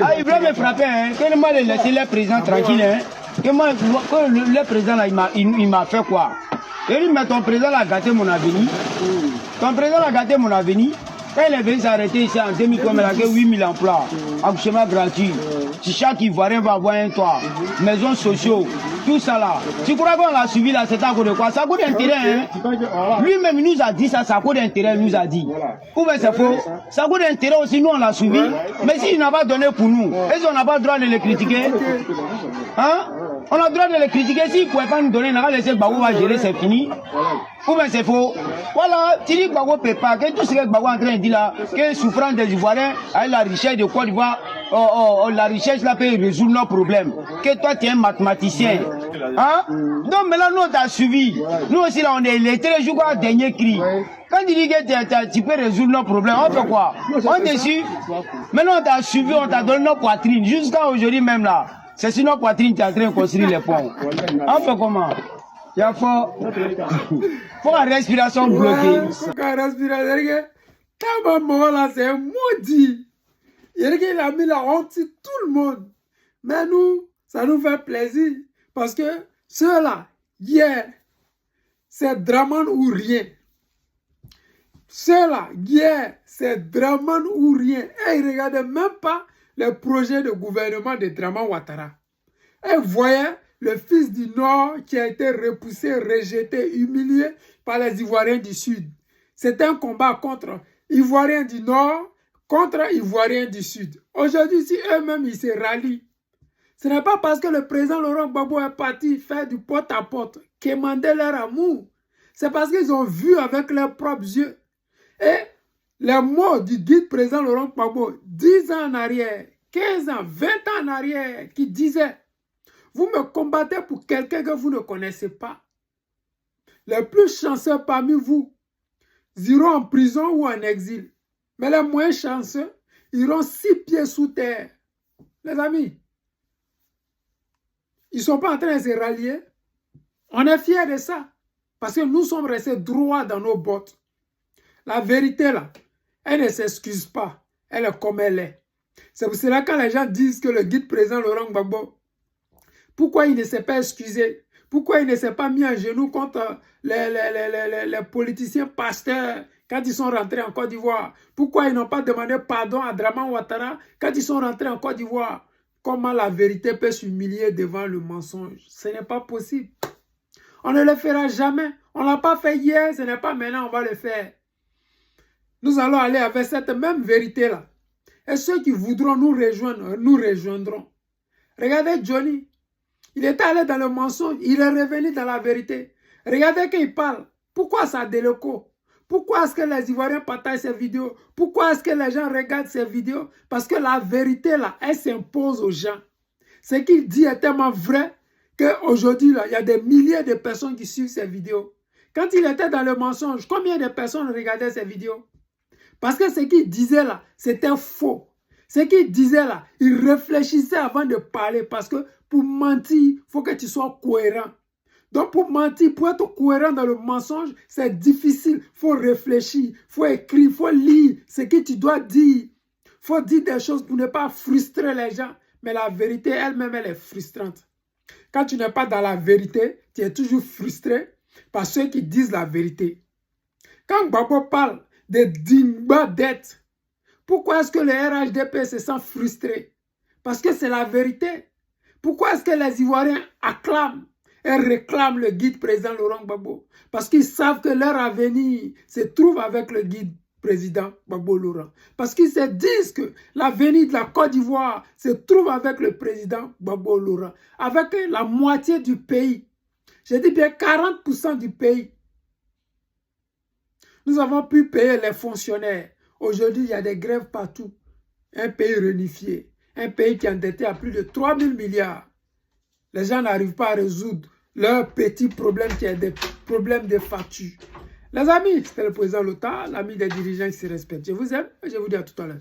Ah, il voulait me frapper, hein. Que moi, laisser le président tranquille, hein. Que moi, que le président, là, il m'a fait quoi? Il dit, mais ton président a gâté mon avenir. Ton président a gâté mon avenir. Quand il est venu s'arrêter ici en 2000, comme il a 8000 emplois, accouchement gratuit. Si chaque Ivoirien va avoir un toit, maisons sociaux, tout ça là. Tu crois qu'on l'a suivi là, c'est à cause de quoi? Ça coûte d'intérêt, hein? Lui-même, il nous a dit ça, ça coûte d'intérêt, il nous a dit. Ou bien c'est faux? Ça coûte d'intérêt aussi, nous on l'a suivi. Mais s'il n'a pas donné pour nous, est-ce qu'on n'a pas le droit de le critiquer? Hein? On a le droit de le critiquer. S'il ne pouvait pas nous donner, on va laisser Gbagbo va gérer, c'est fini. Ou bien c'est faux. Voilà, tu dis que Gbagbo ne peut pas, que tout ce que Gbagbo est en train de dire là, que souffrance des Ivoiriens, avec la richesse de Côte d'Ivoire, la richesse là peut résoudre nos problèmes. Que toi tu es un mathématicien. Hein? Donc maintenant nous on t'a suivi. Nous aussi là on est lettrés jusqu'au dernier cri. Quand tu dis que tu peux résoudre nos problèmes, on fait quoi? On te suit. Maintenant on t'a suivi, on t'a donné nos poitrines. Jusqu'à aujourd'hui même là. C'est sur nos poitrines que tu es en train de construire les ponts. On fait comment? Il y a faut une respiration bloquée. Quand respiration, quand maman là, c'est un maudit. Il a mis la honte sur tout le monde. Mais nous, ça nous fait plaisir. Parce que ceux-là, hier, c'est Draman ou rien. Ceux-là, hier, c'est Draman ou rien. Et ils ne regardaient même pas le projet de gouvernement de Draman Ouattara. Et voyez le fils du Nord qui a été repoussé, rejeté, humilié par les Ivoiriens du Sud. C'est un combat contre Ivoiriens du Nord, contre Ivoiriens du Sud. Aujourd'hui, si eux-mêmes ils se rallient, ce n'est pas parce que le président Laurent Gbagbo est parti faire du porte-à-porte, quémander leur amour. C'est parce qu'ils ont vu avec leurs propres yeux. Et les mots du guide président Laurent Gbagbo, 10 ans en arrière, 15 ans, 20 ans en arrière, qui disait, vous me combattez pour quelqu'un que vous ne connaissez pas. Les plus chanceux parmi vous iront en prison ou en exil. Mais les moins chanceux iront 6 pieds sous terre. Les amis, ils ne sont pas en train de se rallier. On est fiers de ça. Parce que nous sommes restés droits dans nos bottes. La vérité là, elle ne s'excuse pas. Elle est comme elle est. C'est pour cela que quand les gens disent que le guide président Laurent Gbagbo, pourquoi il ne s'est pas excusé? Pourquoi il ne s'est pas mis à genoux contre les politiciens pasteurs quand ils sont rentrés en Côte d'Ivoire? Pourquoi ils n'ont pas demandé pardon à Draman Ouattara quand ils sont rentrés en Côte d'Ivoire? Comment la vérité peut s'humilier devant le mensonge? Ce n'est pas possible. On ne le fera jamais. On ne l'a pas fait hier, ce n'est pas maintenant, on va le faire. Nous allons aller avec cette même vérité-là. Et ceux qui voudront nous rejoindre, nous rejoindront. Regardez Johnny. Il était allé dans le mensonge, il est revenu dans la vérité. Regardez qu'il parle. Pourquoi ça déloco? Pourquoi est-ce que les Ivoiriens partagent ces vidéos? Pourquoi est-ce que les gens regardent ces vidéos? Parce que la vérité, là, elle s'impose aux gens. Ce qu'il dit est tellement vrai qu'aujourd'hui, il y a des milliers de personnes qui suivent ces vidéos. Quand il était dans le mensonge, combien de personnes regardaient ces vidéos? Parce que ce qu'il disait là, c'était faux. Ce qu'il disait là, il réfléchissait avant de parler parce que pour mentir, il faut que tu sois cohérent. Donc pour mentir, pour être cohérent dans le mensonge, c'est difficile. Il faut réfléchir, il faut écrire, il faut lire ce que tu dois dire. Il faut dire des choses pour ne pas frustrer les gens. Mais la vérité elle-même, elle est frustrante. Quand tu n'es pas dans la vérité, tu es toujours frustré par ceux qui disent la vérité. Quand Gbagbo parle de Dingba dette, pourquoi est-ce que le RHDP se sent frustré? Parce que c'est la vérité. Pourquoi est-ce que les Ivoiriens acclament et réclament le guide président Laurent Gbagbo? Parce qu'ils savent que leur avenir se trouve avec le guide président Gbagbo Laurent. Parce qu'ils se disent que l'avenir de la Côte d'Ivoire se trouve avec le président Gbagbo Laurent. Avec la moitié du pays. Je dis bien 40% du pays. Nous avons pu payer les fonctionnaires. Aujourd'hui, il y a des grèves partout. Un pays réunifié. Un pays qui est endetté à plus de 3 000 milliards. Les gens n'arrivent pas à résoudre leurs petits problèmes qui sont des problèmes de facture. Les amis, c'était le président Lota, l'ami des dirigeants qui se respectent. Je vous aime et je vous dis à tout à l'heure.